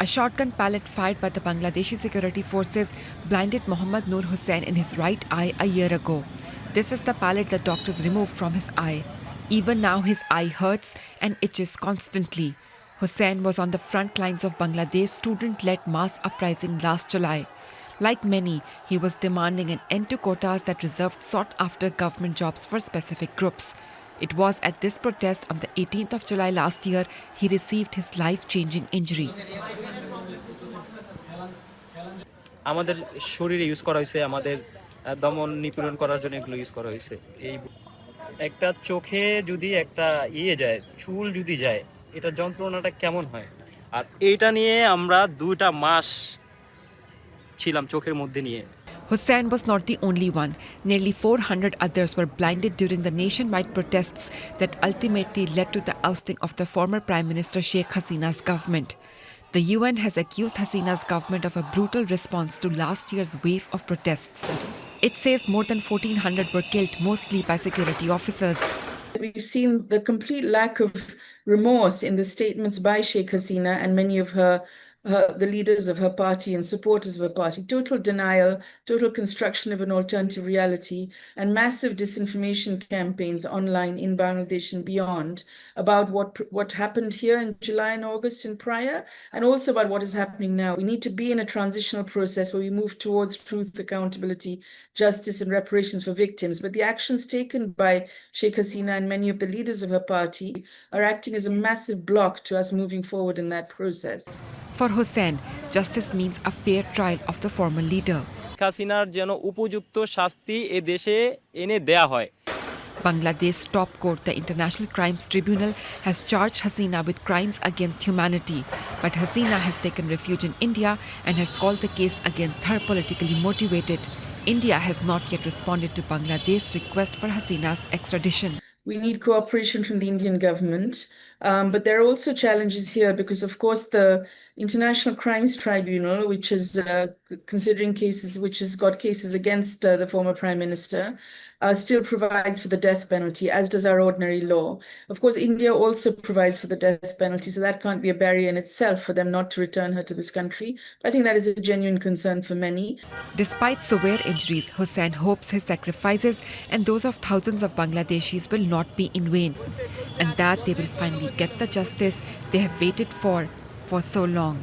A shotgun pellet fired by the Bangladeshi security forces blinded Mohammad Noor Hussain in his right eye a year ago. This is the pellet that doctors removed from his eye. Even now, his eye hurts and itches constantly. Hussain was on the front lines of Bangladesh's student-led mass uprising last July. Like many, he was demanding an end to quotas that reserved sought-after government jobs for specific groups. It was at this protest on the 18th of July last year he received his life-changing injury. আমাদের শরীরে use করা হয়েছে, আমাদের দমন নিপীড়ন করার জন্য এগুলো ইউজ করা হয়েছে। এই একটা চোখে যদি একটা যায়, চুল যদি যায়, এটা যন্ত্রণাটা কেমন হয়? আর এইটা নিয়ে আমরা 2টা মাস ছিলাম চোখের মধ্যে নিয়ে। Hussain was not the only one. Nearly 400 others were blinded during the nationwide protests that ultimately led to the ousting of the former Prime Minister Sheikh Hasina's government. The UN has accused Hasina's government of a brutal response to last year's wave of protests. It says more than 1,400 were killed, mostly by security officers. We've seen the complete lack of remorse in the statements by Sheikh Hasina and many of the leaders of her party and supporters of her party. Total denial, total construction of an alternative reality, and massive disinformation campaigns online in Bangladesh and beyond about what happened here in July and August and prior, and also about what is happening now. We need to be in a transitional process where we move towards truth, accountability, justice, and reparations for victims. But the actions taken by Sheikh Hasina and many of the leaders of her party are acting as a massive block to us moving forward in that process. For Hussain, justice means a fair trial of the former leader. হাসিনার যেন উপযুক্ত শাস্তি এ দেশে এনে দেয়া হয়। Bangladesh's top court, the International Crimes Tribunal, has charged Hasina with crimes against humanity. But Hasina has taken refuge in India and has called the case against her politically motivated. India has not yet responded to Bangladesh's request for Hasina's extradition. We need cooperation from the Indian government. But there are also challenges here because, of course, the International Crimes Tribunal, which is considering cases, which has got cases against the former Prime Minister, still provides for the death penalty, as does our ordinary law. Of course, India also provides for the death penalty, so that can't be a barrier in itself for them not to return her to this country. I think that is a genuine concern for many. Despite severe injuries, Hussain hopes his sacrifices and those of thousands of Bangladeshis will not be in vain, and that they will finally get the justice they have waited for so long.